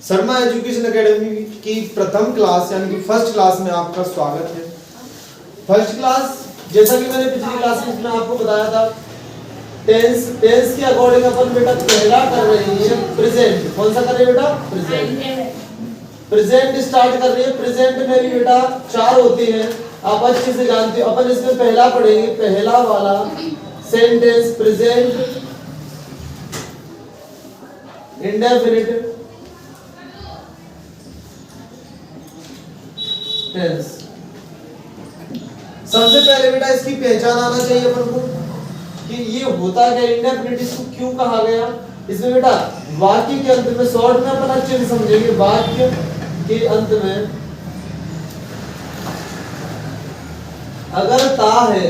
Sharma education academy की प्रथम class यानी कि फर्स्ट क्लास में आपका स्वागत है। फर्स्ट क्लास जैसा कि मैंने पिछली क्लास में आपको बताया था, टेंस के अकॉर्डिंग अपन बेटा पहला कर रहे हैं प्रेजेंट। कौन सा कर रहे हैं बेटा? प्रेजेंट स्टार्ट कर रहे हैं। प्रेजेंट में भी बेटा 4 होते हैं, आप अच्छे से जानते हो। अपन इसमें पहला पढ़ेंगे, पहला वाला सेंटेंस प्रेजेंट इंडेफिनिट टेंस। सबसे पहले बेटा इसकी पहचान आना चाहिए अपन को कि ये होता क्या, इंडेफिनिट इसको क्यों कहा गया। इसमें बेटा वाक्य के अंत में, शॉर्ट में अपन अच्छे से समझेंगे, वाक्य के अंत में अगर ता है,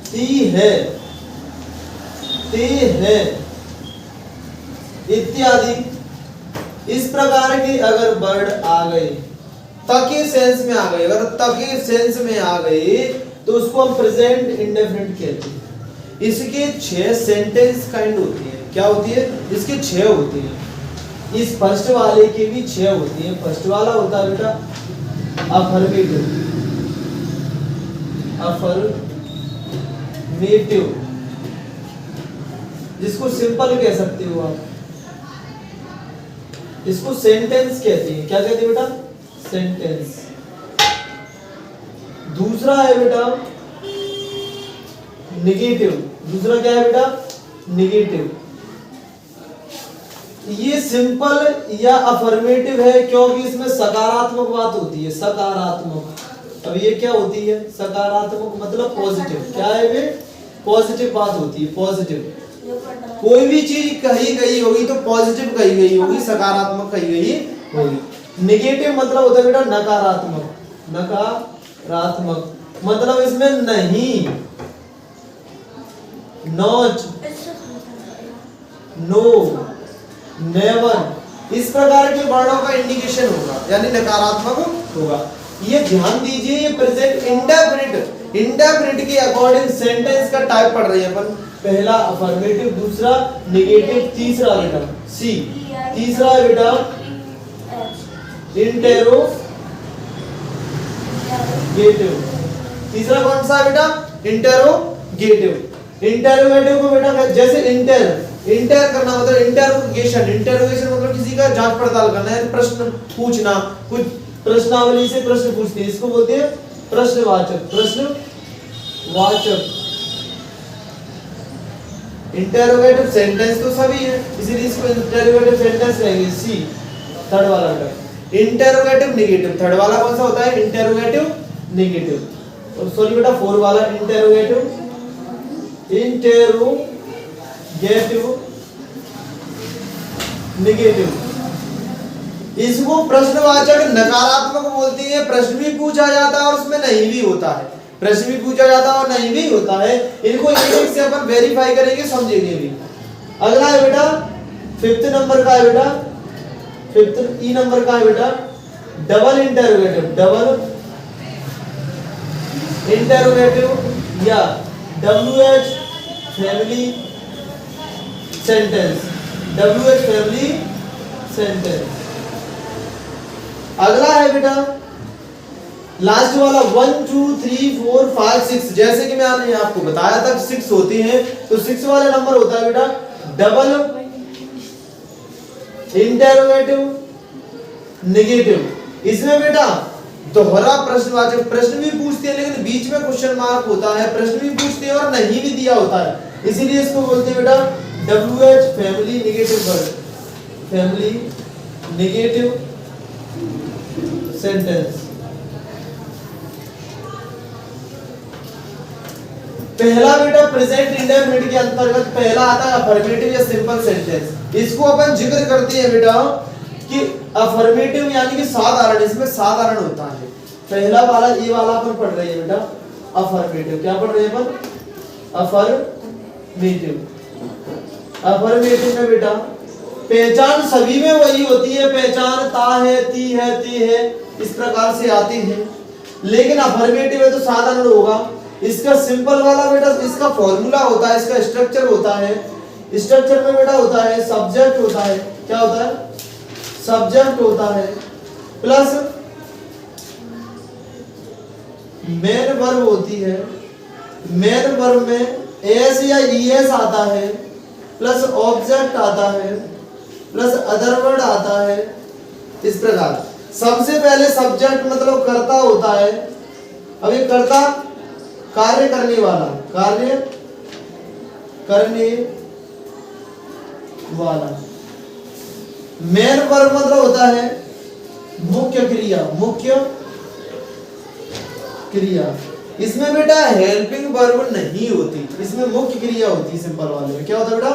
ती है, ते है इत्यादि इस प्रकार की अगर वर्ड आ गए, तके सेंस में आ गए, अगर तके सेंस में आ गए तो उसको हम प्रेजेंट इंडेफिनिट कहते हैं। इसके 6 सेंटेंस काइंड होती है। क्या होती है? इसके 6 होती है। इस फर्स्ट वाले के भी 6 होती है। फर्स्ट वाला होता है बेटा अफर्मेटिव, अफर्मेटिव जिसको सिंपल कह सकते हो आप, इसको सेंटेंस कहते हैं। क्या कहते हैं बेटा? सेंटेंस। दूसरा है बेटा निगेटिव। दूसरा क्या है बेटा? निगेटिव। ये सिंपल या अफर्मेटिव है क्योंकि इसमें सकारात्मक बात होती है। सकारात्मक। अब ये क्या होती है? सकारात्मक मतलब पॉजिटिव। क्या है वे? पॉजिटिव बात होती है। पॉजिटिव कोई भी चीज कही गई होगी तो पॉजिटिव कही गई होगी, सकारात्मक कही गई होगी। नेगेटिव मतलब होता है बेटा नकारात्मक। नकारात्मक मतलब इसमें नहीं, नॉट, नो, नेवर इस प्रकार के वर्डों का इंडिकेशन होगा, यानी नकारात्मक होगा। ये ध्यान दीजिए, ये प्रेजेंट इंडेफिनिट के अकॉर्डिंग सेंटेंस का टाइप पढ़ रहे हैं अपन। पहला अफर्मेटिव, दूसरा नेगेटिव, तीसरा बेटा सी, तीसरा है बेटा इंटेरोगेटिव। तीसरा कौन सा है बेटा? इंटेरोगेटिव। इंटेरोगेटिव को बेटा जैसे इंटर करना मतलब इंटेरोगेशन। इंटेरोगेशन मतलब किसी का जांच पड़ताल करना है, प्रश्न पूछना। कुछ प्रश्नावली से प्रश्न पूछते हैं, इसको बोलते हैं प्रश्नवाचक। प्रश्नवाचक। इंटेरोगेटिव सेंटेंस तो सभी है, इसीलिए इसको इंटेरोगेटिव सेंटेंस कहेंगे। सी थर्ड वाला बेटा इंटेरोगेटिव नेगेटिव। थर्ड वाला कौन सा होता है? Interrogative negative. और सॉरी बेटा 4 वाला इंटेरोगेटिव नेगेटिव। इसको प्रश्नवाचक नकारात्मक बोलते हैं। प्रश्न भी पूछा जाता है और उसमें नहीं भी होता है। प्रश्न भी पूछा जाता है और नहीं भी होता है। इनको एक से अपन वेरीफाई करेंगे, समझेंगे भी। अगला है बेटा 5th नंबर का है बेटा, 5th ई नंबर का है बेटा डबल इंटेरोगेटिव। डबल इंटेरोगेटिव या WH family sentence. WH family sentence. अगला है बेटा लास्ट वाला 1 2 3 4 5 6। जैसे कि मैंने आपको बताया था 6 होते हैं, तो 6 वाला नंबर होता है बेटा डबल इंटेरोगेटिव नेगेटिव। इसमें बेटा दोहरा प्रश्नवाचक। प्रश्न भी पूछते हैं लेकिन बीच में क्वेश्चन मार्क होता है। प्रश्न भी पूछते हैं और नहीं भी दिया होता है, इसीलिए इसको बोलते हैं बेटा WH family negative word, family negative sentence. पहला बेटा प्रेजेंट इंडेफिनिट के अंतर्गत पहला आता है अफर्मेटिव या सिंपल सेंटेंस। इसको अपन जिक्र करते हैं बेटा कि अफर्मेटिव यानी कि साधारण, इसमें साधारण होता है। पहला वाला ये वाला अपन पढ़ रहे हैं बेटा अफर्मेटिव। क्या पढ़ रहे हैं अपन? अफर्मेटिव। अफर्मेटिव में बेटा पहचान सभी में वही होती है। पहचान ता है, ती है, ते है इस प्रकार से आती है, लेकिन अफर्मेटिव है तो साधारण होगा। इसका सिंपल वाला बेटा इसका फॉर्मूला होता है, इसका स्ट्रक्चर होता है। स्ट्रक्चर में बेटा होता है सब्जेक्ट होता है। क्या होता है? सब्जेक्ट होता है प्लस मेन वर्ब होती है, मेन वर्ब में एस या ईएस आता है प्लस ऑब्जेक्ट आता है प्लस अदर वर्ड आता है। इस प्रकार सबसे पहले सब्जेक्ट मतलब कर्ता होता है। अब ये कर्ता कार्य करने वाला, कार्य करने वाला। मेन वर्ब मतलब होता है मुख्य क्रिया, मुख्य क्रिया। इसमें बेटा हेल्पिंग वर्ब नहीं होती, इसमें मुख्य क्रिया होती है। सिंपल वाले में क्या होता है बेटा?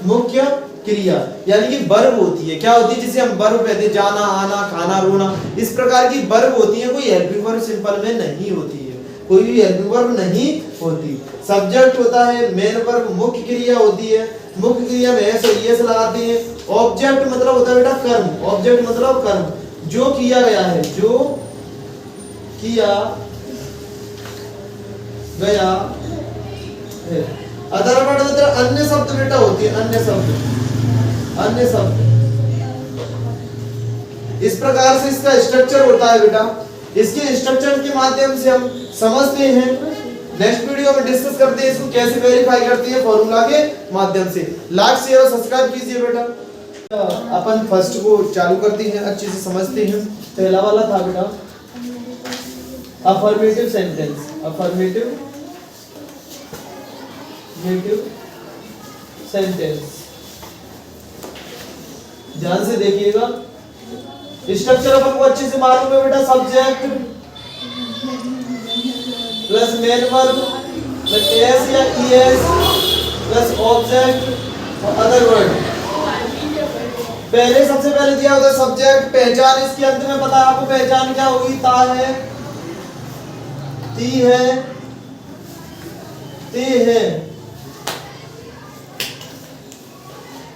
मुख्य क्रिया, यानी कि वर्ब होती है। क्या होती है? जिसे हम वर्ब कहते हैं, जाना, आना, खाना, रोना, इस प्रकार की वर्ब होती है। कोई हेल्पिंग वर्ब सिंपल में नहीं होती है, कोई भी हेल्पिंग वर्ब नहीं होती। सब्जेक्ट होता है, मेन वर्ब मुख्य क्रिया होती है, मुख्य क्रिया में एस और ईएस लगाते हैं। ऑब्जेक्ट मतलब होता है बेटा कर्म, ऑब्जेक्ट मतलब कर्म, जो किया गया है, जो किया गया है। अदर वर्ड मतलब अन्य शब्द बेटा होती है, अन्य शब्द, अन्य शब्द। इस प्रकार से इसका स्ट्रक्चर होता है बेटा। इसके स्ट्रक्चर के माध्यम से हम समझते हैं, नेक्स्ट वीडियो में डिस्कस करते हैं इसको कैसे वेरीफाई करते हैं फॉर्मूला के माध्यम से। लाइक शेयर और सब्सक्राइब कीजिए बेटा। अपन फर्स्ट को चालू करते हैं, अच्छे से समझते हैं। पहला वाला था बेटा अफर्मेटिव सेंटेंस, अफर्मेटिव सेंटेंस। ध्यान से देखिएगा, स्ट्रक्चर अपन को अच्छे से मालूम है बेटा। Subject plus main verb plus S या ईएस प्लस ऑब्जेक्ट और अदर वर्ड। पहले सबसे पहले दिया होता है सब्जेक्ट, पहचान इसके अंत में पता है आपको पहचान क्या होगी? ता है, ती है, ते है।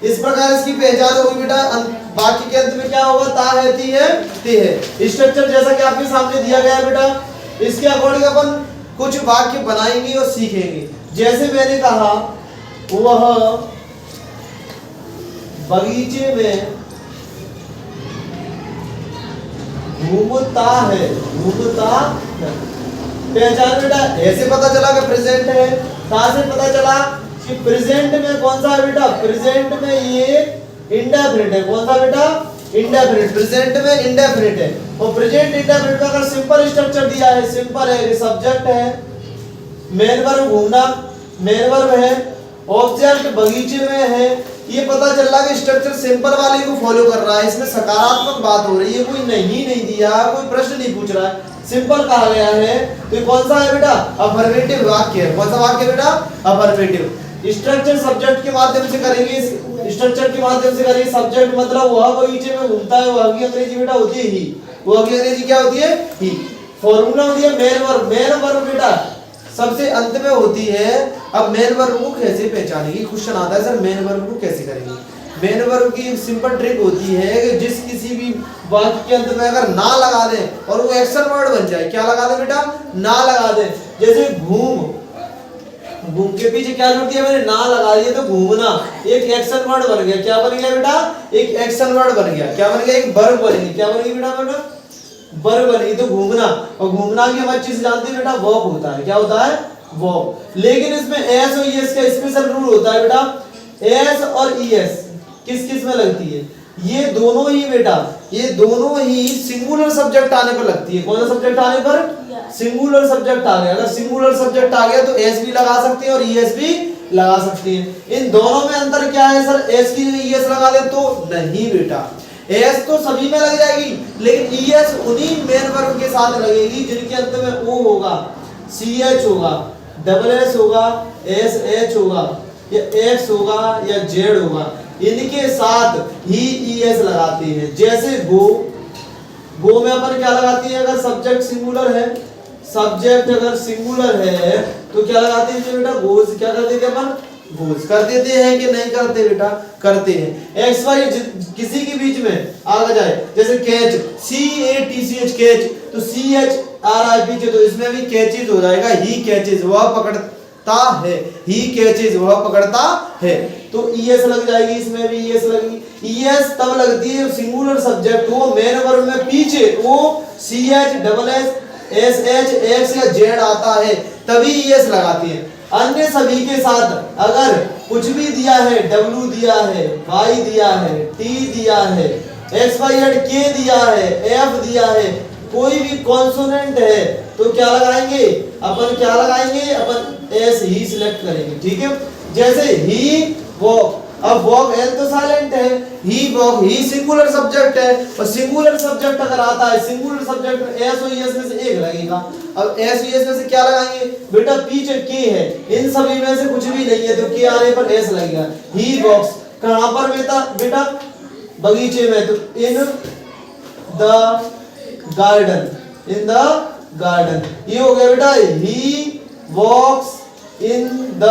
इस प्रकार इसकी पहचान होगी बेटा। बाकी के अंत में क्या होगा? ता है, ती है, ते है। स्ट्रक्चर जैसा कि आपके सामने दिया गया है बेटा, इसके अकॉर्डिंग अपन कुछ वाक्य बनाएंगे और सीखेंगे। जैसे मैंने कहा वह बगीचे में घूमता है, घूमता है। पहचान बेटा ऐसे पता चला कि प्रेजेंट है, कहां से पता चला कि प्रेजेंट में कौन सा है बेटा? प्रेजेंट में ये इंडेफिनिट है। कौन सा बेटा? इंडेफिनिट। प्रेजेंट में इंडेफिनिट है। और प्रेजेंट इंडेफिनिट का अगर सिंपल स्ट्रक्चर दिया है, सिंपल है, सब्जेक्ट है, मेन वर्ब घूमना, मेन वर्ब है, ऑब्जेक्ट बगीचे में है। ये पता चल रहा है कि स्ट्रक्चर सिंपल वाले को फॉलो कर रहा है। इसमें सकारात्मक बात हो रही है, कोई नहीं दिया, कोई प्रश्न नहीं पूछ रहा है, सिंपल कहा गया है। तो कौन सा है बेटा? अफर्मेटिव वाक्य है। कौन सा वाक्य बेटा? अफर्मेटिव। स्ट्रक्चर सब्जेक्ट के माध्यम से करेंगे, स्ट्रक्चर के माध्यम से करेंगे। सब्जेक्ट मतलब वह बगीचे में घूमता है, वह की अंग्रेजी बेटा होती है ही, वह की अंग्रेजी क्या होती है? ही। फॉर्मूला होती है मेन वर्ब, मेन वर्ब बेटा सबसे अंत में होती है। अब मेन वर्ब को कैसे पहचानेंगे? क्वेश्चन आता है सर मेन वर्ब को कैसे करेंगे? मेन वर्ब की एक सिंपल ट्रिक होती है कि जिस किसी भी वाक्य के अंत में अगर ना लगा दें और वो एक्शन वर्ड बन जाए। क्या लगा दें बेटा? ना लगा दें। जैसे घूम, घूम के पीछे क्या जोड़ दिया मैंने? ना लगा दिया तो घूमना एक एक्शन वर्ड बन गया। क्या बन गया बेटा? एक एक्शन वर्ड बन गया। क्या बन गया? एक वर्ब बन गई। क्या बन गई बेटा? वर्ब बन गई। तो घूमना, और घूमना की हम अच्छे से जानते हैं बेटा वर्ब होता है। क्या होता है? वर्ब। लेकिन इसमें एस और ईएस का स्पेशल रूल होता है बेटा। एस और ईएस किस किस में लगती है? ये दोनों ही बेटा, ये दोनों ही सिंगुलर सब्जेक्ट आने पर लगती है। कौन सा सब्जेक्ट आने पर? सिंगुलर सब्जेक्ट आ गया। अगर सिंगुलर सब्जेक्ट आ गया तो एस भी लगा सकते हैं और ईएस भी लगा सकते हैं। इन दोनों में अंतर क्या है सर? एस की जगह ईएस लगा दे तो नहीं बेटा, एस तो सभी में लग जाएगी, लेकिन ईएस उन्हीं मेन वर्ब के साथ लगेगी जिनके अंत में ओ होगा, सीएच होगा, डबल एस होगा, एस एच होगा, या एक्स होगा या जेड होगा। इनके साथ ही ईएस लगाते हैं। जैसे गो, गो में अपन क्या लगाते हैं? अगर सब्जेक्ट सिंगुलर है, सब्जेक्ट अगर सिंगुलर है तो क्या लगाते हैं बेटा? गोज। क्या कर देते हैं अपन? गोज कर देते हैं कि नहीं करते बेटा? करते हैं। एक्स वाई किसी के बीच में आ जाए, जैसे catch, C A T C H, catch, तो सी एच आ रहा है पीछे तो इसमें भी कैचेज हो जाएगा। ही कैचेज, वह पकड़ता है, ही कैचेज, वह पकड़ता है। तो ईएस लग जाएगी, इसमें भी ईएस लगेगी। ईएस तब लगती है सिंगुलर सब्जेक्ट हो मेन वर्ब में पीछे वो CH double S S H X या जेड आता है तभी ईएस लगाती है। अन्य सभी के साथ अगर कुछ भी दिया है, डब्ल्यू दिया है, वाई दिया है, टी दिया है, एक्स वाई जेड के दिया है, एफ दिया है, कोई भी कॉन्सोनेंट है तो क्या लगाएंगे अपन, क्या लगाएंगे अपन, एस ही सिलेक्ट करेंगे। ठीक है, जैसे ही वॉक, अब वॉक एल तो साइलेंट है, ही वॉक, ही सिंगुलर सब्जेक्ट है और सिंगुलर सब्जेक्ट अगर आता है सिंगुलर सब्जेक्ट में एस और एस में से एक लगेगा। अब एस और एस में से क्या लगाएंगे बेटा, पीछे के है, इन सभी में से कुछ भी नहीं है तो के आने पर एस लगेगा। ही वॉक्स कहां पर बेटा, बगीचे में, तो in the garden, in the garden, ये हो गया बेटा he walks in the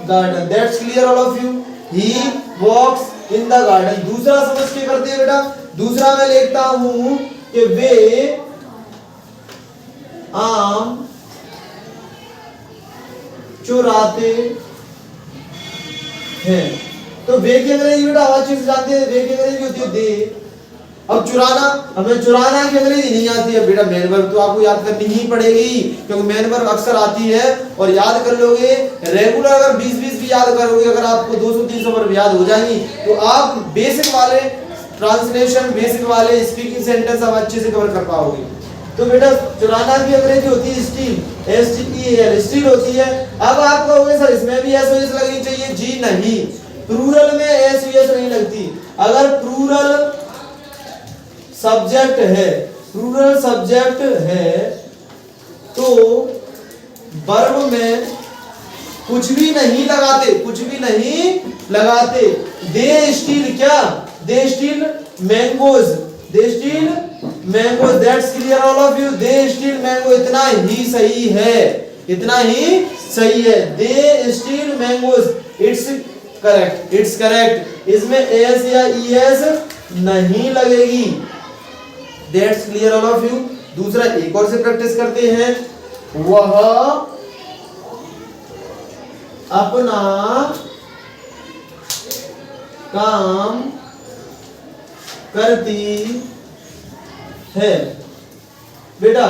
garden. That's clear all of you, he walks in the garden. दूसरा समझ के करते हैं बेटा, दूसरा मैं लिखता हूं कि वे आम चुराते हैं। तो वे की अंग्रेजी बेटा हर चीज जानते हैं, वे की अंग्रेजी होती है दे। अब चुराना, हमें चुराना की अंग्रेजी नहीं आती है बेटा, मेन वर्ब तो आपको याद करनी ही पड़ेगी क्योंकि मेन वर्ब अक्सर आती है और याद कर लोगे रेगुलर। अगर 20-20 भी याद करोगे, अगर आपको 200-300 वर्ब याद हो जाएंगी तो आप बेसिक वाले ट्रांसलेशन, बेसिक वाले स्पीकिंग सेंटेंस आप अच्छे से कवर कर पाओगे। तो बेटा चुराना की अंग्रेजी होती है स्टील, STEAL, स्टील होती है। अब आप कहोगे सर इसमें भी एस लगनी चाहिए, जी नहीं, प्लूरल में एस नहीं लगती। अगर प्लूरल सब्जेक्ट है, प्लूरल सब्जेक्ट है तो वर्ब में कुछ भी नहीं लगाते, कुछ भी नहीं लगाते। दे स्टील क्या, they steal mangoes, they steal mangoes. That's clear all of you, they steal mango, इतना ही सही है, इतना ही सही है। They steal mangoes, it's correct, it's correct. इसमें एस या ईएस नहीं लगेगी। That's clear all of you। दूसरा एक और से प्रैक्टिस करते हैं, वह अपना काम करती है। बेटा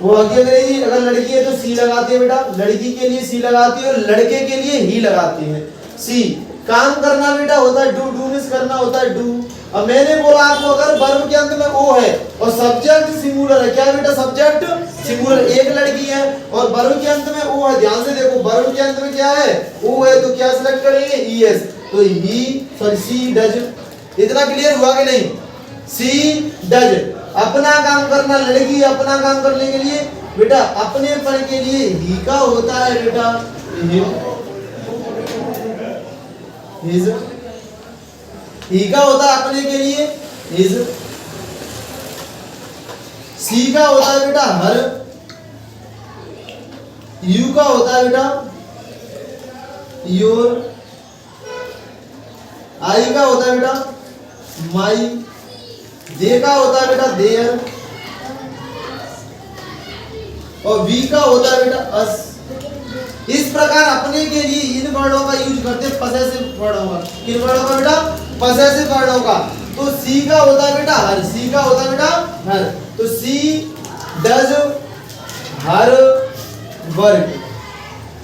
वो आगे अंग्रेजी अगर लड़की है तो सी लगाती है बेटा, लड़की के लिए सी लगाती है और लड़के के लिए ही लगाती है सी। काम करना बेटा होता है डू, डू मिस करना होता है डू। अब मैंने बोला आपको अगर वर्ब के अंत में ओ है और सब्जेक्ट सिंगुलर है, क्या बेटा सब्जेक्ट सिंगुलर, एक लड़की है और वर्ब के अंत में ओ है, ध्यान से देखो वर्ब के अंत में क्या है ओ है तो क्या सिलेक्ट करेंगे ईएस, तो ही सॉरी सी डज। इतना क्लियर हुआ कि नहीं, सी डज। अपना काम करना, लड़की अपना काम करने के लिए बेटा अपने पर के लिए ही का होता है बेटा हिज, ही का होता है अपने के लिए हिज। सी का होता है बेटा हर, यू का होता है बेटा योर, आई का होता है बेटा माई, दे का होता है बेटा देयर और वी का होता है बेटा अस। इस प्रकार अपने के लिए इन वर्डों का यूज करते हैं पॉसेसिव वर्डों का। किन वर्डों का बेटा, पॉसेसिव वर्डों का। तो सी का होता है बेटा हर, सी का होता है बेटा हर, तो सी डज हर वर्क।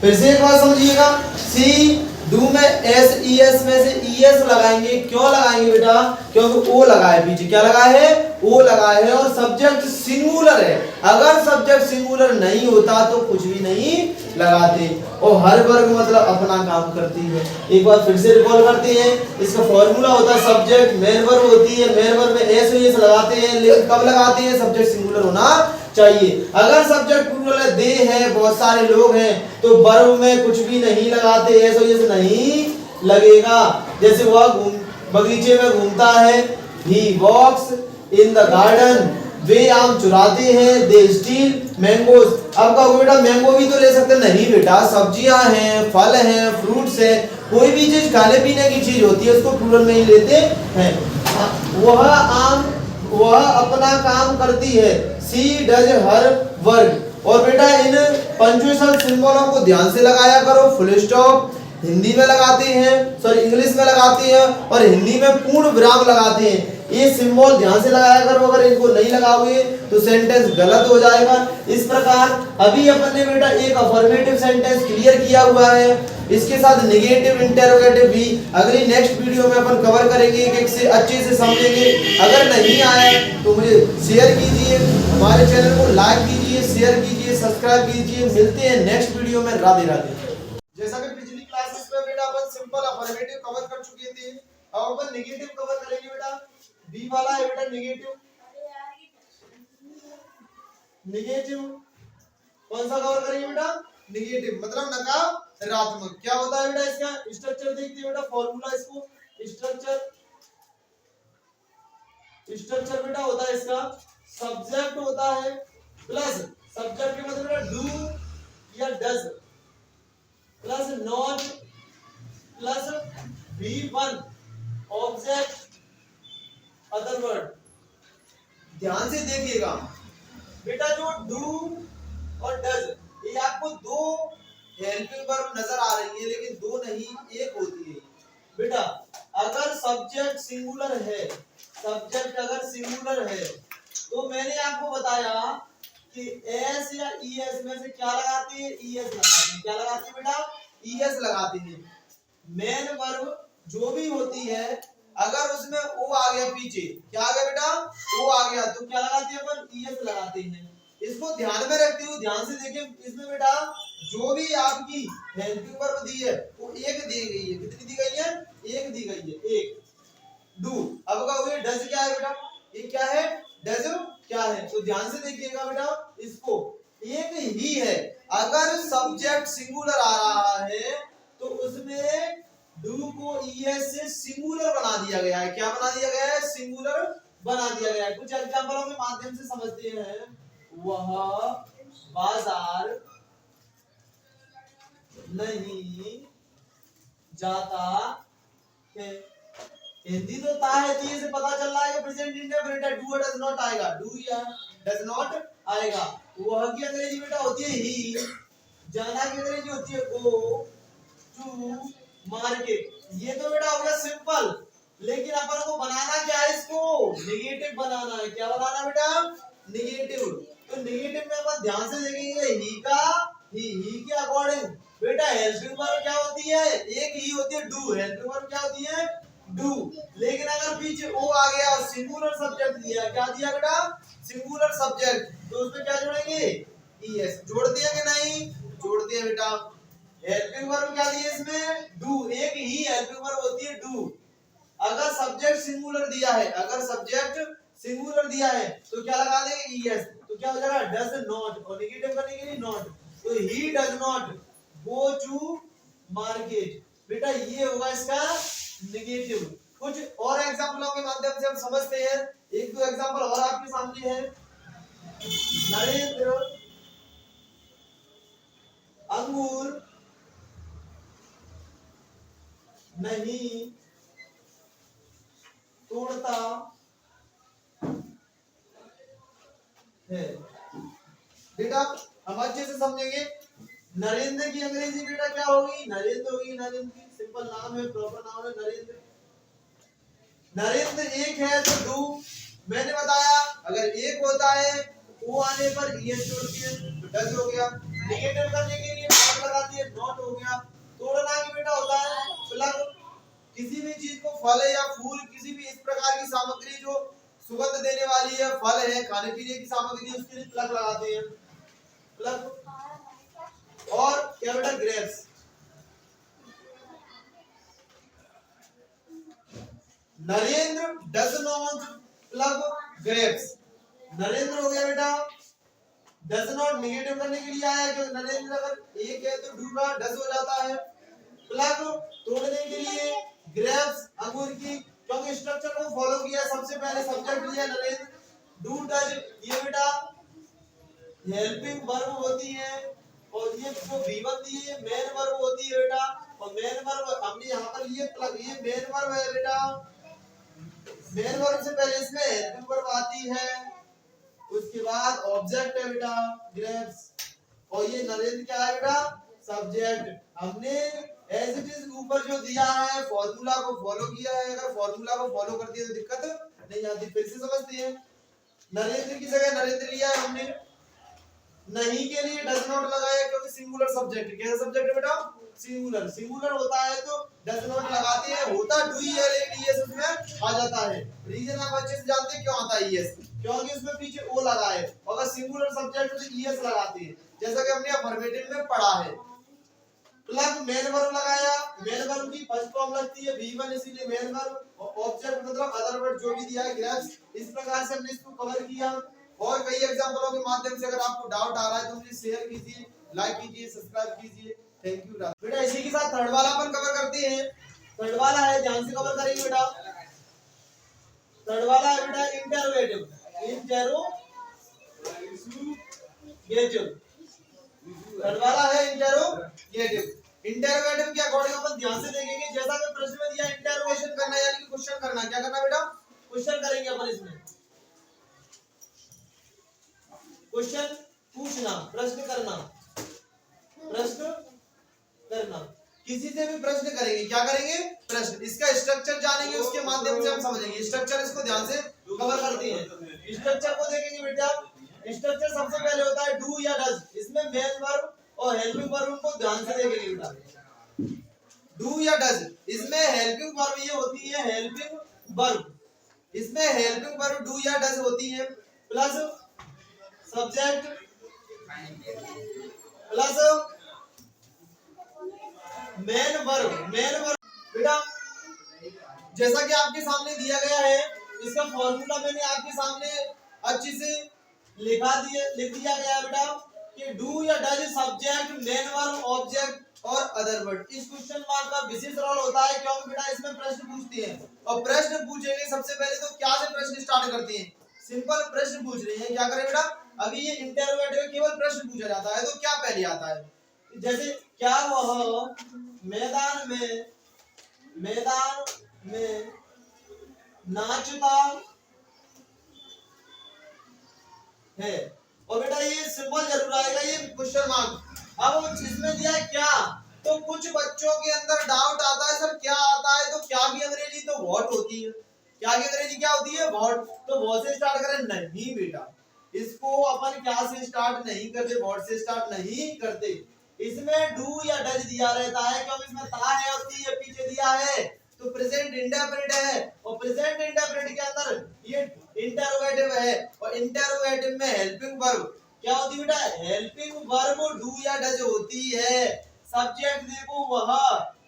फिर से एक बार समझिएगा, सी डू में एस ई एस में से ई एस लगाएंगे, क्यों लगाएंगे बेटा, क्योंकि ओ लगा है पीछे, क्या लगा है ओ लगा है और सब्जेक्ट सिंगुलर है। अगर सब्जेक्ट सिंगुलर नहीं होता तो कुछ भी नहीं लगाते। और हर वर्ग मतलब अपना काम करती है। एक बार फिर से रिकॉल करते हैं, इसका फॉर्मूला होता है सब्जेक्ट मेन वर्ब होती है, मेन वर्ब में एस ओ एस लगाते हैं, लेकिन कब लगाते हैं, सब्जेक्ट सिंगुलर होना चाहिए। अगर सब्जेक्ट प्लूरल है, दे है, बहुत सारे लोग हैं, तो वर्ब में कुछ भी नहीं लगाते, एस ओ एस नहीं लगेगा। जैसे वह बगीचे में घूमता है, he walks in the garden, वे आम चुराते हैं, they steal mangoes। अब कहोगे बेटा मैंगो भी तो ले सकते, नहीं बेटा सब्जियां हैं, फल हैं, फ्रूट्स हैं, कोई भी चीज खाने पीने की चीज होती है उसको प्लूरल में ही लेते हैं। वह अपना काम करती है, सी डज हर वर्क। और बेटा इन पंक्चुएशन सिंबलों को ध्यान से लगाया करो, फुल स्टॉप, हिंदी में लगाते हैं, सॉरी इंग्लिश में लगाते हैं और हिंदी में पूर्ण विराम लगाते हैं। ये सिंबल ध्यान से लगाया करो, अगर इनको नहीं लगाओगे तो सेंटेंस गलत हो जाएगा। इस प्रकार अभी अपन ने बेटा एक अफर्मेटिव सेंटेंस क्लियर किया हुआ है, इसके साथ नेगेटिव इंटरोगेटिव भी अगली नेक्स्ट वीडियो में अपन कवर करेंगे, एक एक से अच्छे से समझेंगे। अगर नहीं आया तो मुझे शेयर कीजिए, हमारे चैनल को लाइक कीजिए, शेयर कीजिए, सब्सक्राइब कीजिए। मिलते हैं नेक्स्ट वीडियो में। राधे राधे। जैसा कि पिछली क्लासेस में बेटा अपन सिंपल अफर्मेटिव कवर कर चुके थे, अब अपन नेगेटिव कवर करेंगे बेटा। बी वाला है बेटा नेगेटिव। नेगेटिव कौन सा कवर करेंगे बेटा? नेगेटिव मतलब नकारात्मक। क्या होता है बेटा इसका स्ट्रक्चर? देखते हैं बेटा फॉर्मूला। इसको स्ट्रक्चर बेटा होता है इसका, सब्जेक्ट होता है प्लस सब्जेक्ट के मतलब बेटा डू या does plus not plus V1 object other word. ध्यान से देखिएगा बेटा, जो डू और डज ये आपको दो हेल्पिंग वर्ब नजर आ रही है, लेकिन दो नहीं एक होती है बेटा। अगर सब्जेक्ट सिंगुलर है, सब्जेक्ट अगर सिंगुलर है तो मैंने आपको बताया कि एस या ईएस में से क्या लगाते हैं? ईएस लगाते हैं। क्या लगाते हैं बेटा? ईएस लगाते हैं। मेन वर्ब जो भी होती है अगर उसमें ओ आ गया पीछे, क्या आ गया बेटा? ओ आ गया, तो क्या लगाते हैं अपन? ईएस लगाते हैं। इसको ध्यान में रखते हुए ध्यान से देखिए, इसमें बेटा जो भी आपकी हेल्पिंग वर्ब दी है वो एक दी गई है। कितनी दी गई है? एक दी गई है, एक। डू अब कहोगे डज क्या है बेटा? ये क्या है? डज क्या है? तो ध्यान से देखिएगा बेटा, इसको एक ही है। अगर सब्जेक्ट सिंगुलर आ रहा है तो उसमें डू को ईएस से सिंगुलर बना दिया गया है। क्या बना दिया गया है? सिंगुलर बना दिया गया है। कुछ एग्जांपलों के माध्यम से समझते हैं। वह बाजार नहीं जाता है। हिंदी तो ता है, तो ये से पता चल रहा है कि प्रेजेंट इंडेफिनिट है। डू और डज नॉट आएगा, डू या डज नॉट आएगा। वह की अंग्रेजी बेटा होती है ही, जाना की अंग्रेजी होती है गो टू मार्केट। ये तो बेटा हो गया सिंपल, लेकिन अपन को बनाना क्या है? इसको नेगेटिव बनाना है। क्या बनाना बेटा? नेगेटिव। तो नेगेटिव में अपन ध्यान से देखेंगे, ही का ही के अकॉर्डिंग बेटा हेल्पिंग वर्ब क्या होती है? एक ही होती है, डू। हेल्पिंग वर्ब क्या होती है? डू। लेकिन अगर पीछे ओ आ गया और सिंगुलर सब्जेक्ट दिया, क्या दिया बेटा? सिंगुलर सब्जेक्ट, तो उसमें क्या जोड़ेंगे? ईएस। जोड़ दिया कि नहीं? जोड़ दिया बेटा। हेल्पिंग वर्ब क्या दिया इसमें? डू। एक ही हेल्पिंग वर्ब होती है, डू। अगर सब्जेक्ट सिंगुलर दिया है, अगर सब्जेक्ट सिंगुलर दिया है तो क्या लगा देंगे? ईएस। तो क्या हो जाएगा? डज नॉट, और नेगेटिव करने के लिए नॉट, तो he does not go to market. बेटा ये होगा इसका नेगेटिव। कुछ और एग्जांपलों के माध्यम से हम समझते हैं। एक दो एग्जांपल और आपके सामने है। नरेंद्र अंगूर नहीं तोड़ता है। बेटा हम अच्छे से समझेंगे। नरेंद्र की अंग्रेजी बेटा क्या होगी? नरेंद्र होगी। नरेंद्र की सिंपल नाम है, प्रॉपर नाम है नरेंद्र। नरेंद्र एक है तो डू। मैंने बताया अगर एक होता है ओ आने पर ईएस जोड़ती है तो डज हो गया। नेगेटिव करने के लिए नॉट लगाती है, नॉट हो गया। तोड़ना की बेटा होता है प्लग। किसी भी चीज को, फल या फूल, किसी भी इस प्रकार की सामग्री जो सुगंध देने वाली है, फल है, खाने पीने की सामग्री, उसके लिए प्लग लगाते हैं, प्लग। और क्या बेटा? Grapes. Narendra does not plug grapes. Narendra हो गया बेटा, डज नॉट नेगेटिव करने के लिए आया, क्योंकि नरेंद्र अगर एक है तो डू का डज हो जाता है। प्लग तोड़ने के लिए ग्रेप्स अंगूर की, क्योंकि स्ट्रक्चर को फॉलो किया। सबसे पहले सब्जेक्ट लिया नरेंद्र, डू डज, ये बेटा हेल्पिंग वर्ब होती है, और ये जो V1 दी है मेन वर्ब होती है बेटा। और मेन वर्ब हमने यहाँ पर लिए प्लग, ये मेन वर्ब है बेटा। मेन वर्ब से पहले इसमें हेल्पिंग वर्ब आती है, उसके बाद ऑब्जेक्ट है बेटा ग्रेप्स, और ये नरेंद्र क्या है बेटा? सब्जेक्ट। हमने एज इट इज ऊपर जो दिया है फॉर्मूला को फॉलो किया है, अगर फॉर्मूला को फॉलो कर दिया तो दिक्कत नहीं आती। फिर से समझते हैं, नरेंद्र की जगह नरेंद्र लिया है हमने, नहीं के लिए डज नॉट लगाया क्योंकि सिंगुलर सब्जेक्ट, कैसा सब्जेक्ट है बेटा, सिंगुलर, सिंगुलर होता है तो डज नॉट लगाते हैं, होता डू ही है लेकिन ईएस उसमें आ जाता है। रीजन आप अच्छे से जानते हैं क्यों आता है ईएस, क्योंकि उसमें पीछे ओ लगा है, अगर सिंगुलर सब्जेक्ट तो ईएस लगाते हैं, जैसा कि हमने अफर्मेटिव में पढ़ा है। प्लग मेन वर्ब लगाया, मेन वर्ब की फर्स्ट फॉर्म लगती है V1 इसीलिए मेन वर्ब, ऑब्जेक्ट मतलब अदर वर्ड जो भी दिया है ग्रेप्स, इस प्रकार से हमने इसको कवर किया। और कई एग्जांपलों के माध्यम से अगर आपको डाउट आ रहा है तो मुझे शेयर कीजिए, लाइक कीजिए, सब्सक्राइब कीजिए। थैंक यू बेटा। इसी के साथ थर्ड वाला अपन कवर करते हैं। थर्ड वाला है, ध्यान से कवर करेंगे बेटा। थर्ड वाला है बेटा इंटरोगेटिव, इंटरोगेटिव, थर्ड वाला है इंटरोगेटिव। इंटरोगेटिव के अकॉर्डिंग अपन ध्यान से देखेंगे, जैसा कि प्रश्न में दिया इंटरोगेशन करना यानी कि क्वेश्चन करना, क्या करना बेटा, क्वेश्चन करेंगे अपन इसमें, क्वेश्चन पूछना, प्रश्न करना, प्रश्न करना, किसी से भी प्रश्न करेंगे, क्या करेंगे, प्रश्न। इसका स्ट्रक्चर जानेंगे, उसके माध्यम से हम समझेंगे स्ट्रक्चर, इसको ध्यान से कवर करते हैं। स्ट्रक्चर को देखेंगे बेटा, स्ट्रक्चर सबसे पहले होता है डू या डज, इसमें मेन वर्ब और हेल्पिंग वर्ब को ध्यान से देखेंगे बेटा। डू या डज, इसमें हेल्पिंग वर्ब ये होती है हेल्पिंग वर्ब, इसमें हेल्पिंग वर्ब डू या डज होती है, plus subject plus main verb, main verb बेटा जैसा कि आपके सामने दिया गया है, इसका फॉर्मूला मैंने आपके सामने अच्छे से लिख दिया गया है बेटा कि डू या does subject main verb object और अदर वर्ड। इस क्वेश्चन मार्क का विशेष रोल होता है क्योंकि बेटा इसमें प्रश्न पूछते हैं, और प्रश्न पूछेंगे सबसे पहले तो क्या से प्रश्न स्टार्ट करते हैं, सिंपल प्रश्न पूछ रहे हैं, क्या करें बेटा, अभी ये इंटरोगेटिव केवल प्रश्न पूछा जाता है तो क्या पहले आता है, जैसे क्या वह मैदान में नाचता है, और बेटा ये सिंबल जरूर आएगा, ये क्वेश्चन मार्क। अब इसमें दिया है क्या, तो कुछ बच्चों के अंदर डाउट आता है सर क्या आता है, तो क्या की अंग्रेजी तो व्हाट होती है, क्या की अंग्रेजी क्या होती है, व्हाट, तो व्हाट से स्टार्ट करें, नहीं बेटा इसको अपन क्या से स्टार्ट नहीं करते, व्हाट से स्टार्ट नहीं करते, इसमें डू या डज दिया रहता है क्योंकि इसमें ता है और ती है पीछे दिया है, तो प्रेजेंट इंडेफिनिट है, और प्रेजेंट इंडेफिनिट के अंदर ये इंटरोगेटिव है, और इंटरोगेटिव में हेल्पिंग वर्ब क्या होती है बेटा, हेल्पिंग वर्ब डू या डज होती है। सब्जेक्ट देखो वह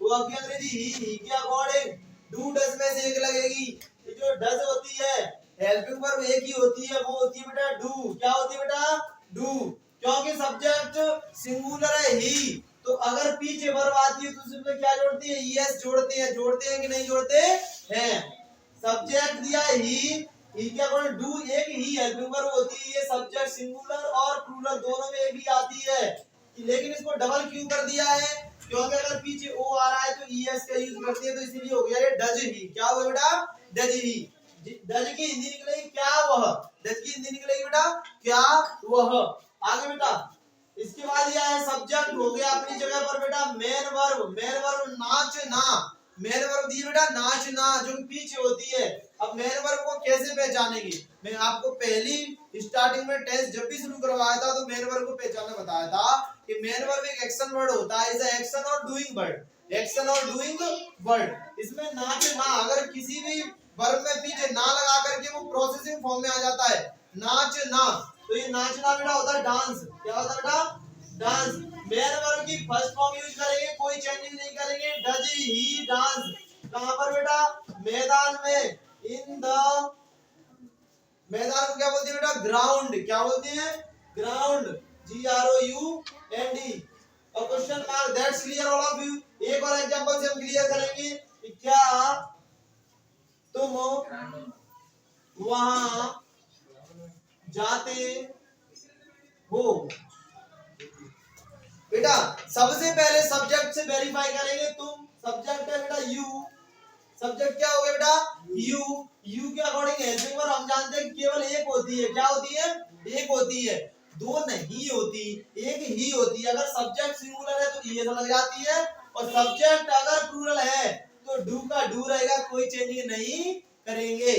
की अंग्रेजी ही के अकॉर्डिंग डू डज में से एक लगेगी, ये जो डज होती है हेल्पिंग वर्ब एक ही होती है, वो होती है बेटा डू, क्या होती है बेटा, डू, क्योंकि सब्जेक्ट सिंगुलर है ही, तो अगर पीछे वर्ब आती है तो उसमें क्या जोड़ती है, ईएस जोड़ते हैं कि नहीं जोड़ते हैं। सब्जेक्ट दिया ही क्या बोल, डू एक ही हेल्पिंग वर्ब होती है, ये सब्जेक्ट सिंगुलर और प्लूरल दोनों में एक ही आती है, लेकिन इसको डबल क्यों कर दिया है, क्योंकि अगर पीछे ओ आ रहा है तो ईएस का यूज करते हैं, तो इसीलिए हो गया ये डज ही, क्या हुआ बेटा, डज ही। डज की हिंदी निकलेगी क्या वह, डज की हिंदी निकलेगी बेटा क्या वह। आगे बेटा इसके बाद यह है सब्जेक्ट हो गया अपनी जगह पर बेटा, मेन वर्ब नाचना, मेन वर्ब दी बेटा नाचना जो पीछे होती है। अब मेन वर्ब को कैसे पहचानेंगे, मैं आपको पहली स्टार्टिंग में टेस्ट जब भी शुरू करवाया था तो मेन वर्ब को पहचानना बताया था कि मेन वर्ब एक एक्शन वर्ड होता है, इज एक्शन और डूइंग वर्ड, एक्शन और डूइंग वर्ड। इसमें नाचना अगर किसी भी वर्ब में पीछे ना लगा करके वो प्रोसेसिंग फॉर्म में आ जाता है, नाचना, तो ये नाचना बेटा होता है डांस, क्या होता है बेटा, डांस। मेन वर्ब की फर्स्ट फॉर्म यूज करेंगे, कोई चेंजिंग नहीं करेंगे, डज ही डांस। कहां पर बेटा, मैदान में, इन द, मैदान को क्या बोलते हैं बेटा, ग्राउंड, क्या बोलते हैं, ग्राउंड, GROUND। और question mark, that's clear all of you. एक और एग्जांपल से हम क्लियर करेंगे कि क्या तुम वहां जाते हो, बेटा सबसे पहले सब्जेक्ट से वेरीफाई करेंगे, तुम सब्जेक्ट है बेटा यू, सब्जेक्ट क्या हो गया बेटा यू के अकॉर्डिंग हेल्पिंग वर्ब हम जानते हैं केवल एक होती है, क्या होती है, एक होती है, दो नहीं होती, एक ही होती है। अगर सब्जेक्ट सिंगुलर है तो ये लग जाती है और सब्जेक्ट अगर प्लूरल है तो डू का डू रहेगा, कोई चेंजिंग नहीं करेंगे।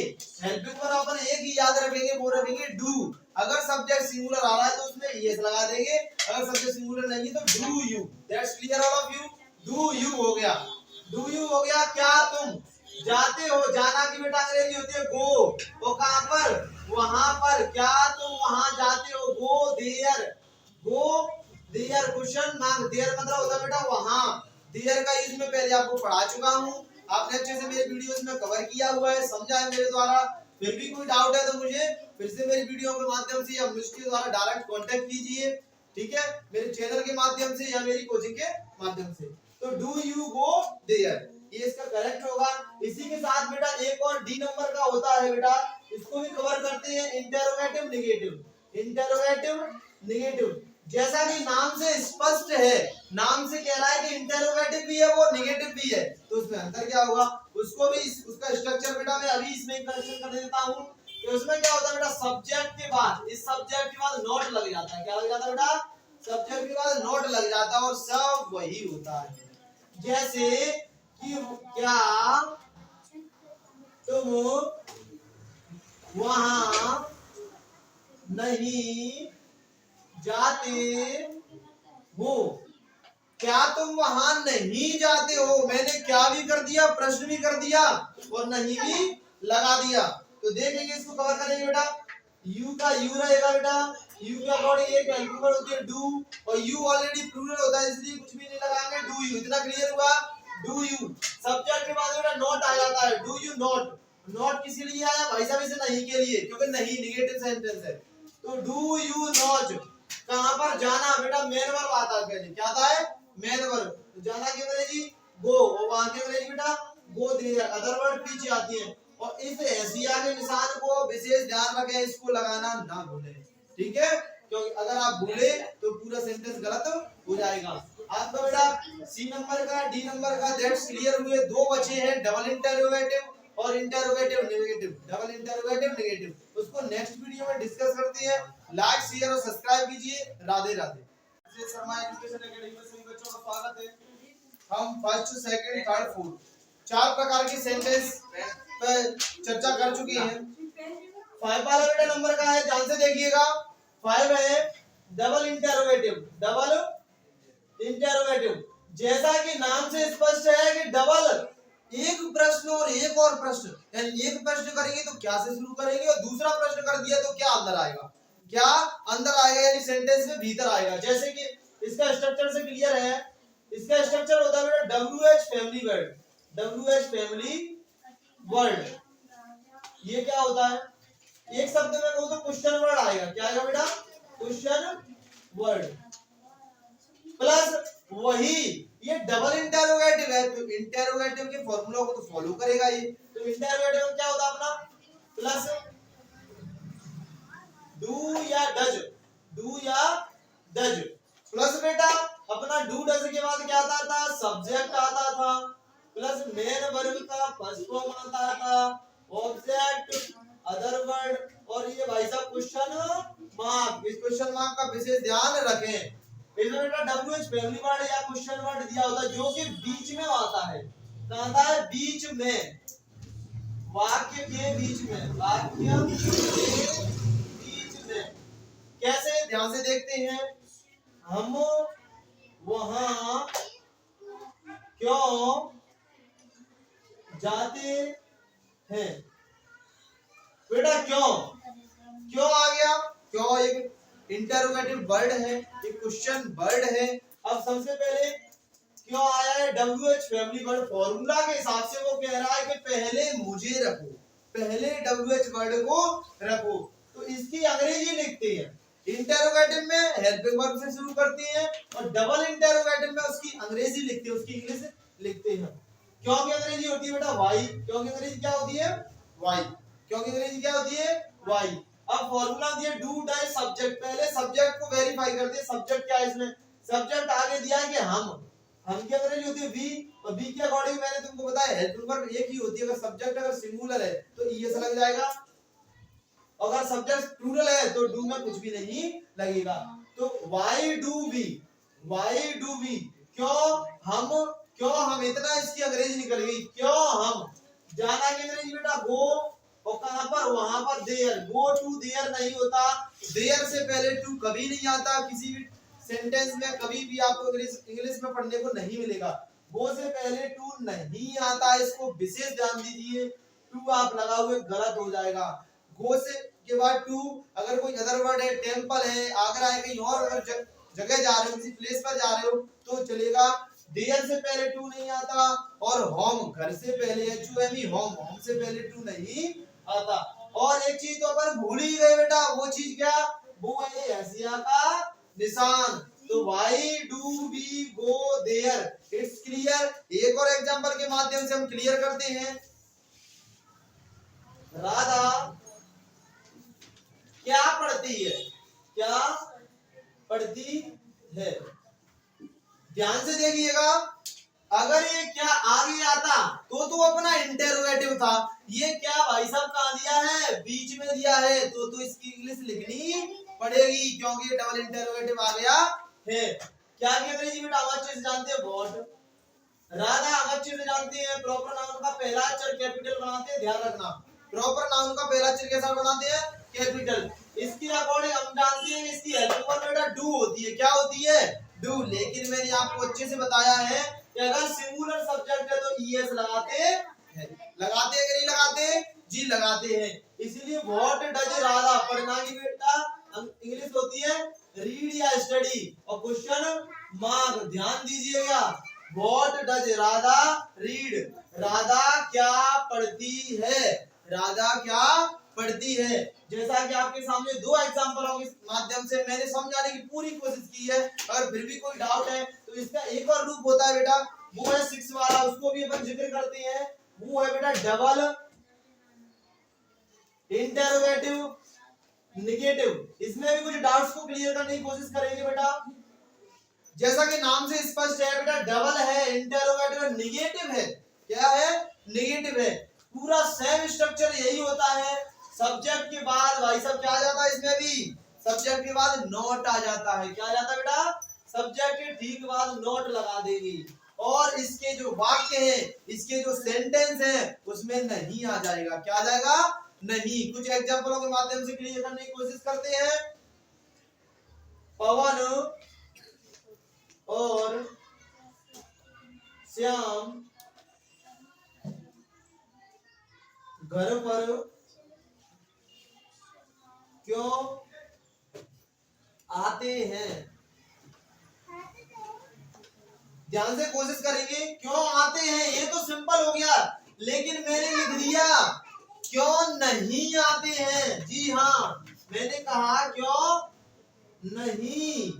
हेल्पिंग वर्ब अपन एक ही याद रखेंगे, वो रखेंगे डू। अगर सब्जेक्ट सिंगुलर आ रहा है तो उसमें यस लगा देंगे, अगर सब्जेक्ट सिंगुलर नहीं है तो do you. That's clear all of you. Do you हो गया, डू यू हो गया। क्या तुम जाते हो, जाना की बेटा अंग्रेजी होती है गो, वो कहां पर, वहां पर। क्या तुम वहां जाते हो, go there, go there. Question mark, there मतलब होता है बेटा वहां। देयर का यूज मैं पहले आपको पढ़ा चुका हूं, आपने अच्छे से मेरे वीडियोस में कवर किया हुआ है, समझा है मेरे द्वारा। फिर भी कोई डाउट है तो मुझे फिर से मेरी वीडियो के माध्यम से या मुझके द्वारा डायरेक्ट कांटेक्ट कीजिए, ठीक है, मेरे चैनल के माध्यम से या मेरी कोचिंग के माध्यम से। तो डू यू गो देयर, ये इसका करेक्ट होगा। इसी के साथ बेटा एक और डी नंबर का होता है बेटा, इसको भी कवर करते हैं, इंटरोगेटिव नेगेटिव। इंटरोगेटिव नेगेटिव जैसा कि नाम से स्पष्ट है, नाम से कह रहा है कि इंटरोगेटिव भी है वो नेगेटिव भी है, तो उसमें अंतर क्या होगा, उसको भी उसका स्ट्रक्चर बेटा मैं अभी इसमें करेक्शन कर देता हूं। कि उसमें क्या होता है बेटा, सब्जेक्ट के बाद, इस सब्जेक्ट के बाद नोट लग जाता है। क्या लग जाता है बेटा, सब्जेक्ट के बाद नोट लग जाता है और सब वही होता है। जैसे कि क्या तुम वहां नहीं जाते हो, क्या तुम वहां नहीं जाते हो। मैंने क्या भी कर दिया, प्रश्न भी कर दिया और नहीं भी लगा दिया। तो देखेंगे, इसको कवर करेंगे बेटा। यू का यू रहेगा बेटा, यू के अकॉर्डिंग एक हेल्पिंग वर्ब होती है डू, और यू ऑलरेडी प्लूरल होता है इसलिए कुछ भी नहीं लगाएंगे, डू यू। इतना क्लियर हुआ, डू यू। सब्जेक्ट के बाद बेटा नॉट आ जाता है, डू यू नॉट। नॉट किसी लिए आया भाई साहब, इसे नहीं के लिए, क्योंकि नहीं नेगेटिव सेंटेंस है। तो डू यू नॉट, कहां पर जाना बेटा, मेन वर्ब आता है पहले, क्या आता है, मेन वर्ब। तो जाना की अंग्रेजी गो, और वहां की अंग्रेजी बेटा गो देयर। अदर वर्ड पीछे आती है, और इस एशिया के निशान को विशेष ध्यान रखें, इसको लगाना ना भूलें, ठीक है, क्योंकि अगर आप भूले तो पूरा सेंटेंस गलत हो जाएगा आपका। बेटा सी नंबर का, डी नंबर का, दैट्स क्लियर हुए। दो बचे हैं, डबल इंटरोगेटिव और interrogative negative. Double interrogative negative उसको नेक्स्ट वीडियो में डिस्कस करते हैं। लाइक शेयर और सब्सक्राइब कीजिए। राधे राधे। शर्मा एजुकेशन एकेडमी में सभी बच्चों का स्वागत है। हम फर्स्ट, सेकंड, थर्ड, फोर्थ 4 प्रकार के सेंटेंस पर चर्चा कर चुके हैं। 5 वाला बेटा नंबर का है, ध्यान से देखिएगा। 5 है डबल इंटरोगेटिव। डबल इंटरोगेटिव जैसा कि नाम से स्पष्ट है कि डबल, एक प्रश्न और एक और प्रश्न, यानी एक प्रश्न करेंगे तो क्या से शुरू करेंगे, और दूसरा प्रश्न कर दिया तो क्या अंदर आएगा, क्या अंदर आएगा, यानी सेंटेंस में भीतर आएगा। जैसे कि इसका स्ट्रक्चर से क्लियर है, इसका स्ट्रक्चर होता है बेटा WH family word. WH family word, ये क्या होता है, एक शब्द में कहूं तो क्वेश्चन वर्ड आएगा। क्या आएगा बेटा, क्वेश्चन वर्ड, प्लस वही ये डबल इंटरोगेटिव है, तो इंटरोगेटिव के फॉर्मूला को तो फॉलो करेगा ये। तो इंटरोगेटिव में क्या होता है अपना, प्लस डू या डज, डू या डज, प्लस बेटा अपना डू डज के बाद क्या आता था, सब्जेक्ट आता था, प्लस मेन वर्ब का फर्स्ट फॉर्म आता था, ऑब्जेक्ट, अदर वर्ड, और ये भाई साहब क्वेश्चन मार्क। इस क्वेश्चन मार्क का विशेष ध्यान रखें। इसमें बेटा WH फैमिली वर्ड या क्वेश्चन वर्ड दिया होता है, जो कि बीच में आता है। कहां आता है, बीच में, वाक्य के बीच में, वाक्य के बीच में। कैसे, ध्यान से देखते हैं। हम वहां क्यों जाते हैं, बेटा क्यों, क्यों आ गया, क्यों एक इंटरोगेटिव वर्ड है, एक क्वेश्चन वर्ड है। अब सबसे पहले क्यों आया है, WH फैमिली वर्ड। फॉर्मूला के हिसाब से वो कह रहा है कि पहले मुझे रखो, पहले WH वर्ड को रखो, तो इसकी अंग्रेजी लिखते हैं। इंटरोगेटिव में हेल्पिंग वर्ब से शुरू करते हैं, और डबल इंटरोगेटिव में उसकी अंग्रेजी लिखते हैं, उसकी इंग्लिश लिखते हैं। क्यों की अंग्रेजी होती है बेटा वाई। क्यों की अंग्रेजी क्या होती है, वाई। क्यों की अंग्रेजी क्या होती है, वाई। अब फॉर्मूला दिया डू डाई सब्जेक्ट, पहले सब्जेक्ट को वेरीफाई करते हैं। सब्जेक्ट क्या है इसमें, सब्जेक्ट आगे दिया है कि हम की अंग्रेजी होती है वी, और वी के अकॉर्डिंग मैंने तुमको बताया हेल्पिंग वर्ब एक ही होती है। अगर सब्जेक्ट अगर सिंगुलर है तो ईएस लग जाएगा, अगर सब्जेक्ट प्लूरल है तो डू में कुछ भी नहीं लगेगा। तो why do we, why do we, क्यों हम क्यों हम, इतना इसकी अंग्रेजी निकल गई, क्यों हम। जाना की अंग्रेजी बेटा गो, और कहां पर, वहां पर देयर, गो टू देयर नहीं होता, देयर से पहले टू कभी नहीं आता, किसी भी सेंटेंस में कभी भी आपको इंग्लिश में पढ़ने को नहीं मिलेगा। गो से पहले टू नहीं आता, इसको विशेष ध्यान दीजिए। टू आप लगा हुए गलत हो जाएगा। गो से के बाद टू, अगर कोई अदर वर्ड है, टेंपल है, आगरा है, कहीं और अगर जगह जा रहे हो, किसी प्लेस पर जा रहे हो तो चलेगा। देयर से पहले टू नहीं आता, और होम घर से पहले HOME होम, होम से पहले टू नहीं आता। और एक चीज तो अपन भूल ही गए बेटा, वो चीज क्या, वो है एशिया का निशान। तो why do we go there, it's clear. एक और एग्जांपल के माध्यम से हम क्लियर करते हैं। राधा क्या पढ़ती है, क्या पढ़ती है। ध्यान से देखिएगा, अगर ये क्या आगे आता तो अपना इंटेरोगेटिव था। ये क्या भाई साहब कहां दिया है, बीच में दिया है, तो इसकी इंग्लिश लिखनी पड़ेगी, क्योंकि ये डबल इंटेरोगेटिव आ गया है। क्या की अंग्रेजी बेटा हम अच्छे से जानते हैं, व्हाट। राधा हम अच्छे से जानते हैं, प्रॉपर नाउन का पहला अक्षर कैपिटल बनाते हैं, ध्यान रखना। प्रॉपर नाउन का पहला अक्षर कैसा बनाते हैं, कैपिटल। इसकी अकॉर्डिंग हम जानते हैं इसकी हेल्पिंग वर्ब बेटा डू होती है, क्या होती है, डू। लेकिन मैंने आपको अच्छे से बताया है कि अगर सिंगुलर सब्जेक्ट है तो ईएस लगाते हैं, लगाते हैं कि नहीं लगाते, जी लगाते हैं। इसीलिए व्हाट डज राधा, पढ़ना की बेटा इंग्लिश होती है रीड या स्टडी, और क्वेश्चन मार्क, ध्यान दीजिएगा। What does Radha read, Radha क्या पढ़ती है, राधा क्या पढ़ती है। जैसा कि आपके सामने दो एग्जांपलों के माध्यम से मैंने समझाने की पूरी कोशिश की है। अगर फिर भी कोई डाउट है तो इसका एक और रूप होता है बेटा, वो है 6 वाला, उसको भी अपन जिक्र करते हैं। वो है बेटा डबल इंटरोगेटिव नेगेटिव। इसमें भी कुछ डाउट्स को क्लियर करने की कोशिश करेंगे बेटा। जैसा कि नाम से स्पष्ट है बेटा, डबल है, इंटरोगेटिव नेगेटिव है। क्या है, नेगेटिव है। पूरा सेम स्ट्रक्चर यही होता है। सब्जेक्ट के बाद भाई साहब क्या आ जाता है, इसमें भी सब्जेक्ट के बाद नॉट आ जाता है। क्या आ जाता है बेटा, सब्जेक्ट के ठीक बाद नॉट लगा देंगे, और इसके जो वाक्य है, इसके जो सेंटेंस है, उसमें नहीं आ जाएगा। क्या आ जाएगा, नहीं। कुछ एग्जांपलों के माध्यम से क्लियर करने की कोशिश करते हैं। पवन और श्याम घर पर क्यों आते हैं। ध्यान से कोशिश करेंगे, क्यों आते हैं ये तो सिंपल हो गया, लेकिन मैंने लिख दिया क्यों नहीं आते हैं। जी हाँ, मैंने कहा क्यों नहीं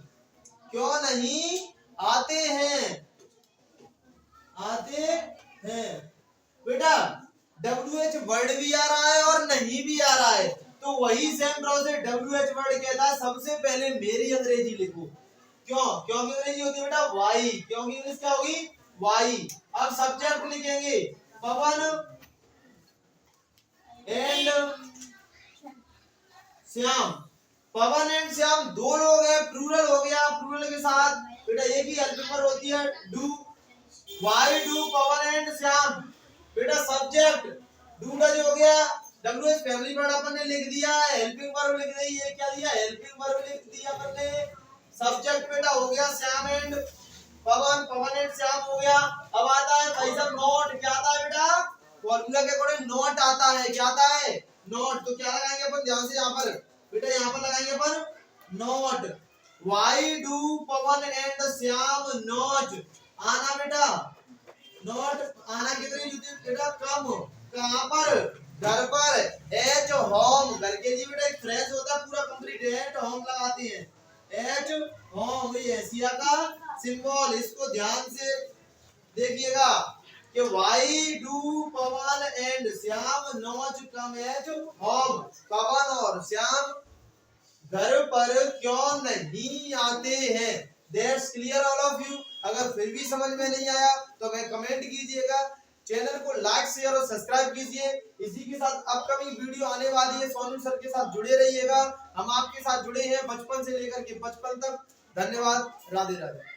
आते हैं, आते हैं। बेटा WH वर्ड भी आ रहा है और नहीं भी आ रहा है, तो वही सेम प्रोसेस। WH वर्ड कहता है सबसे पहले मेरी अंग्रेजी लिखो। क्यों, क्योंकि अंग्रेजी होती है बेटा वाई, क्योंकि इंग्लिश क्या होगी, वाई। अब सब्जेक्ट लिखेंगे पवन एंड श्याम। पवन एंड श्याम दो लोग हैं, प्लूरल हो गया। प्लूरल के साथ बेटा एक ही हेल्पिंग वर्ब होती है do. Why do Pawan and Shyam, बेटा सब्जेक्ट डू डज हो गया। WH फैमिली वर्ड अपन ने लिख दिया, हेल्पिंग वर्ब लिख दी, ये क्या दिया, हेल्पिंग वर्ब लिख दिया अपन ने। सब्जेक्ट बेटा हो गया Shyam and Pawan, Pawan and Shyam हो गया। अब आता है भाई साहब नोट। क्या आता है बेटा, फॉर्मूला के अकॉर्डिंग नोट आता है। क्या आता है, नोट। तो क्या लगाएंगे अपन, ध्यान से यहाँ पर बेटा, यहाँ पर लगाएंगे अपन not. Why do Pawan and Shyam not, आना बेटा, नोट आना कितनी होती बेटा, कम। कहां पर, घर पर। एच होम, घर के लिए बेटा एक फ्रेज होता है पूरा कंप्लीट, एट होम लगाते हैं। एच होम, ये एशिया का सिंबल। इसको ध्यान से देखिएगा कि why do Pawan and Shyam not come at home, पवन और श्याम घर पर क्यों नहीं आते हैं। That's clear all of you. अगर फिर भी समझ में नहीं आया तो हमें कमेंट कीजिएगा, चैनल को लाइक शेयर और सब्सक्राइब कीजिए। इसी के साथ अपकमिंग वीडियो आने वाली है, सोनू सर के साथ जुड़े रहिएगा। हम आपके साथ जुड़े हैं बचपन से लेकर के 55 तक। धन्यवाद, राधे राधे।